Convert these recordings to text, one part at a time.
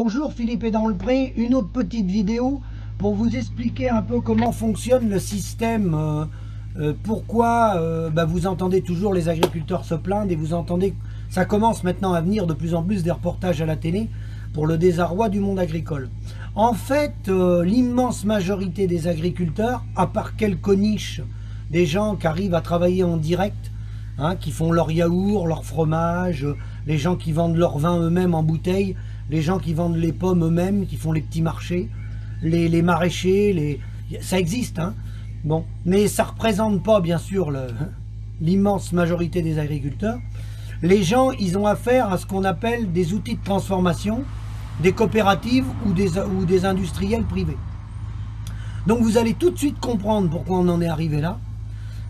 Bonjour, Philippe est dans le pré, une autre petite vidéo pour vous expliquer un peu comment fonctionne le système, pourquoi vous entendez toujours les agriculteurs se plaindre et vous entendez, ça commence maintenant à venir de plus en plus des reportages à la télé pour le désarroi du monde agricole. En fait, l'immense majorité des agriculteurs, à part quelques niches, des gens qui arrivent à travailler en direct, qui font leur yaourt, leur fromage, les gens qui vendent leur vin eux-mêmes en bouteille, les gens qui vendent les pommes eux-mêmes, qui font les petits marchés, les maraîchers, ça existe, bon, mais ça ne représente pas bien sûr l'immense majorité des agriculteurs. Les gens, ils ont affaire à ce qu'on appelle des outils de transformation, des coopératives ou des industriels privés. Donc vous allez tout de suite comprendre pourquoi on en est arrivé là.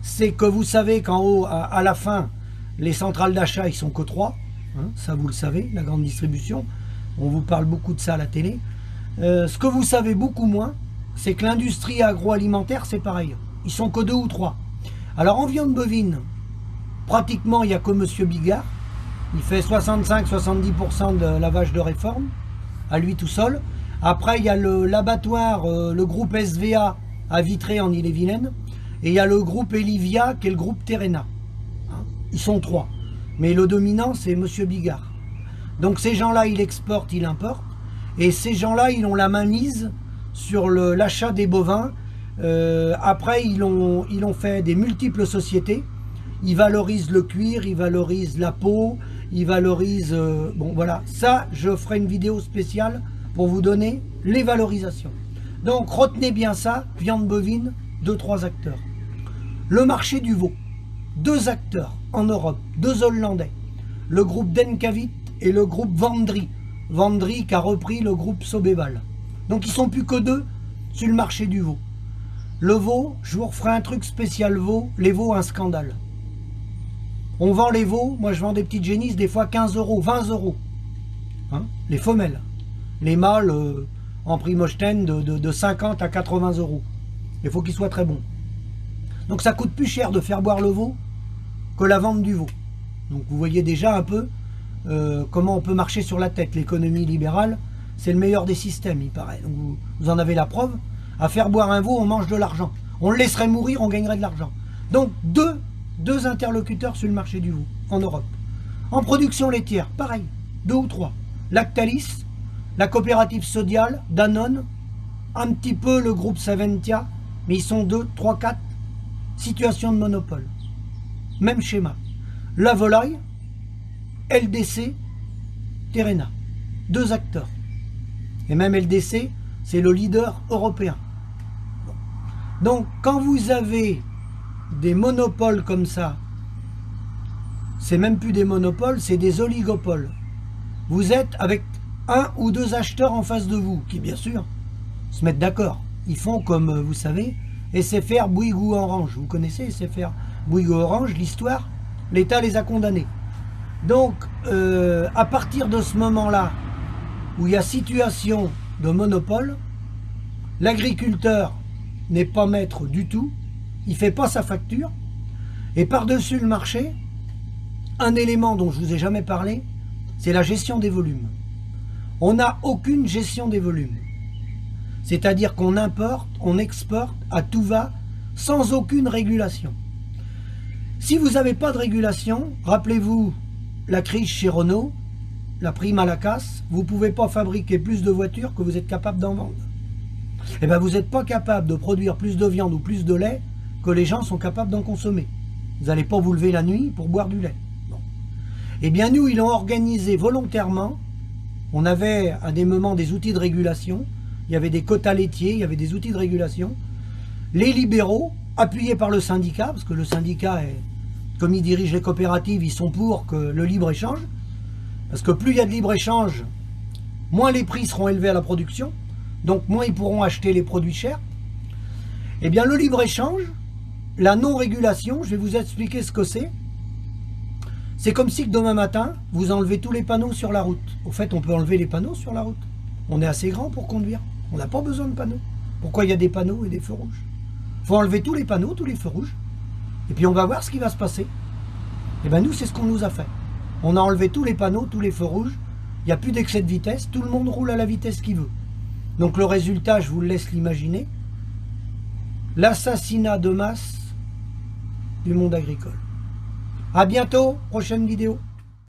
C'est que vous savez qu'en haut, à la fin, les centrales d'achat, ils sont que 3, ça vous le savez, la grande distribution. On vous parle beaucoup de ça à la télé. Ce que vous savez beaucoup moins, c'est que l'industrie agroalimentaire, c'est pareil. Ils sont que 2 ou 3. Alors en viande bovine, pratiquement, il n'y a que M. Bigard. Il fait 65-70% de la vache de réforme, à lui tout seul. Après, il y a l'abattoir, le groupe SVA à Vitré en Ille-et-Vilaine. Et il y a le groupe Elivia, qui est le groupe Terrena. Ils sont 3. Mais le dominant, c'est M. Bigard. Donc ces gens-là, ils exportent, ils importent. Et ces gens-là, ils ont la main mise sur l'achat des bovins. Après, ils ont fait des multiples sociétés. Ils valorisent le cuir, ils valorisent la peau, ils valorisent... bon, voilà. Ça, je ferai une vidéo spéciale pour vous donner les valorisations. Donc, retenez bien ça. Viande bovine, 2-3 acteurs. Le marché du veau. 2 acteurs en Europe, 2 Hollandais. Le groupe Denkavit et le groupe Vendry. Vendry qui a repris le groupe Sobeval. Donc ils sont plus que 2 sur le marché du veau. Le veau, je vous referai un truc spécial veau. Les veaux, un scandale. On vend les veaux, moi je vends des petites génisses, des fois 15 euros, 20 euros. Les femelles. Les mâles en Primochten de 50 à 80 euros. Il faut qu'ils soient très bons. Donc ça coûte plus cher de faire boire le veau que la vente du veau. Donc vous voyez déjà un peu comment on peut marcher sur la tête. L'économie libérale, c'est le meilleur des systèmes, il paraît. Donc vous en avez la preuve. À faire boire un veau, on mange de l'argent. On le laisserait mourir, on gagnerait de l'argent. Donc deux interlocuteurs sur le marché du veau, en Europe. En production laitière, pareil, 2 ou 3. Lactalis, la coopérative Sodial, Danone, un petit peu le groupe Saventia, mais ils sont 2, 3, 4. Situation de monopole. Même schéma. La volaille, LDC, Terrena. 2 acteurs. Et même LDC, c'est le leader européen. Donc, quand vous avez des monopoles comme ça, c'est même plus des monopoles, c'est des oligopoles. Vous êtes avec 1 ou 2 acheteurs en face de vous, qui bien sûr se mettent d'accord. Ils font comme, vous savez, SFR Bouygues Orange. Vous connaissez SFR Bouygues Orange, l'histoire? L'État les a condamnés. Donc, à partir de ce moment-là, où il y a situation de monopole, l'agriculteur n'est pas maître du tout, il ne fait pas sa facture, et par-dessus le marché, un élément dont je ne vous ai jamais parlé, c'est la gestion des volumes. On n'a aucune gestion des volumes. C'est-à-dire qu'on importe, on exporte à tout va, sans aucune régulation. Si vous n'avez pas de régulation, rappelez-vous la crise chez Renault, la prime à la casse, vous ne pouvez pas fabriquer plus de voitures que vous êtes capable d'en vendre. Et bien vous n'êtes pas capable de produire plus de viande ou plus de lait que les gens sont capables d'en consommer. Vous n'allez pas vous lever la nuit pour boire du lait. Bon. Eh bien nous, ils l'ont organisé volontairement. On avait à des moments des outils de régulation. Il y avait des quotas laitiers, il y avait des outils de régulation. Les libéraux, appuyés par le syndicat, parce que le syndicat, comme ils dirigent les coopératives, ils sont pour que le libre-échange. Parce que plus il y a de libre-échange, moins les prix seront élevés à la production, donc moins ils pourront acheter les produits chers. Eh bien le libre-échange, la non-régulation, je vais vous expliquer ce que c'est. C'est comme si demain matin, vous enlevez tous les panneaux sur la route. Au fait, on peut enlever les panneaux sur la route. On est assez grand pour conduire. On n'a pas besoin de panneaux. Pourquoi il y a des panneaux et des feux rouges? Il faut enlever tous les panneaux, tous les feux rouges. Et puis on va voir ce qui va se passer. Et bien nous, c'est ce qu'on nous a fait. On a enlevé tous les panneaux, tous les feux rouges. Il n'y a plus d'excès de vitesse, tout le monde roule à la vitesse qu'il veut. Donc le résultat, je vous le laisse l'imaginer, l'assassinat de masse du monde agricole. À bientôt, prochaine vidéo.